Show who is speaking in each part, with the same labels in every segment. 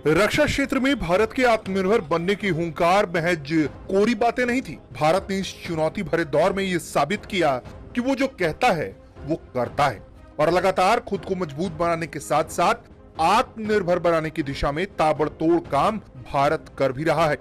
Speaker 1: रक्षा क्षेत्र में भारत के आत्मनिर्भर बनने की हुंकार महज कोरी बातें नहीं थी। भारत ने इस चुनौती भरे दौर में ये साबित किया कि वो जो कहता है वो करता है और लगातार खुद को मजबूत बनाने के साथ साथ आत्मनिर्भर बनाने की दिशा में ताबड़तोड़ काम भारत कर भी रहा है।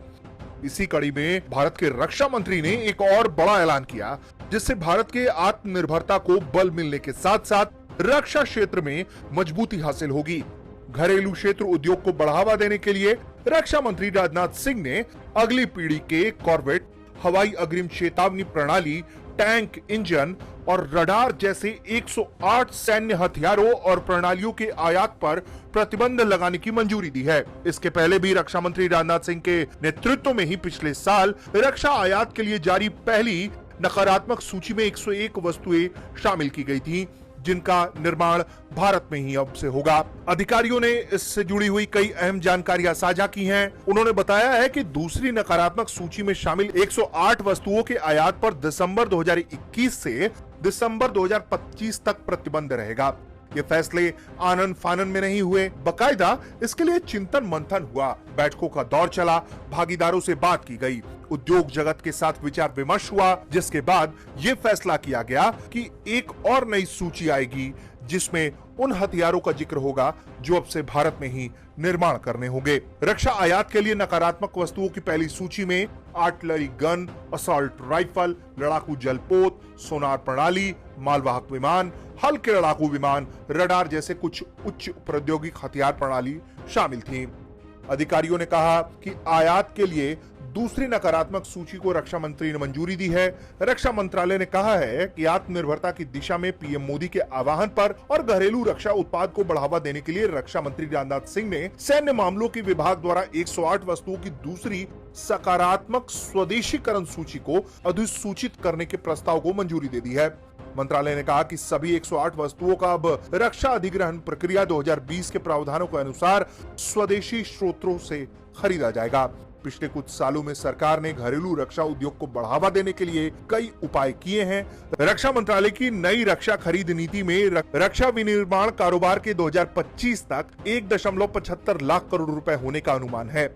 Speaker 1: इसी कड़ी में भारत के रक्षा मंत्री ने एक और बड़ा ऐलान किया, जिससे भारत के आत्मनिर्भरता को बल मिलने के साथ साथ रक्षा क्षेत्र में मजबूती हासिल होगी। घरेलू क्षेत्र उद्योग को बढ़ावा देने के लिए रक्षा मंत्री राजनाथ सिंह ने अगली पीढ़ी के कॉर्वेट, हवाई अग्रिम चेतावनी प्रणाली, टैंक इंजन और रडार जैसे 108 सैन्य हथियारों और प्रणालियों के आयात पर प्रतिबंध लगाने की मंजूरी दी है। इसके पहले भी रक्षा मंत्री राजनाथ सिंह के नेतृत्व में ही पिछले साल रक्षा आयात के लिए जारी पहली नकारात्मक सूची में 101 वस्तुएं शामिल की गई थी, जिनका निर्माण भारत में ही अब से होगा। अधिकारियों ने इससे जुड़ी हुई कई अहम जानकारियां साझा की हैं। उन्होंने बताया है कि दूसरी नकारात्मक सूची में शामिल 108 वस्तुओं के आयात पर दिसंबर 2021 से दिसंबर 2025 तक प्रतिबंध रहेगा। ये फैसले आनन फानन में नहीं हुए, बकायदा इसके लिए चिंतन मंथन हुआ, बैठकों का दौर चला, भागीदारों से बात की गई, उद्योग जगत के साथ विचार विमर्श हुआ, जिसके बाद ये फैसला किया गया कि एक और नई सूची आएगी जिसमें उन हथियारों का जिक्र होगा जो अब से भारत में ही निर्माण करने होंगे। रक्षा आयात के लिए नकारात्मक वस्तुओं की पहली सूची में आर्टिलरी गन, असॉल्ट राइफल, लड़ाकू जलपोत, सोनार प्रणाली, मालवाहक विमान, हल्के लड़ाकू विमान, रडार जैसे कुछ उच्च प्रौद्योगिक हथियार प्रणाली शामिल थी। अधिकारियों ने कहा कि आयात के लिए दूसरी नकारात्मक सूची को रक्षा मंत्री ने मंजूरी दी है। रक्षा मंत्रालय ने कहा है कि आत्मनिर्भरता की दिशा में पीएम मोदी के आह्वान पर और घरेलू रक्षा उत्पाद को बढ़ावा देने के लिए रक्षा मंत्री राजनाथ सिंह ने सैन्य मामलों के विभाग द्वारा 108 वस्तुओं की दूसरी सकारात्मक स्वदेशीकरण सूची को अधिसूचित करने के प्रस्ताव को मंजूरी दे दी है। मंत्रालय ने कहा कि सभी 108 वस्तुओं का अब रक्षा अधिग्रहण प्रक्रिया 2020 के प्रावधानों के अनुसार स्वदेशी स्रोतों से खरीदा जाएगा। पिछले कुछ सालों में सरकार ने घरेलू रक्षा उद्योग को बढ़ावा देने के लिए कई उपाय किए हैं। रक्षा मंत्रालय की नई रक्षा खरीद नीति में रक्षा विनिर्माण कारोबार के 2025 तक 1.75 लाख करोड़ रुपए होने का अनुमान है।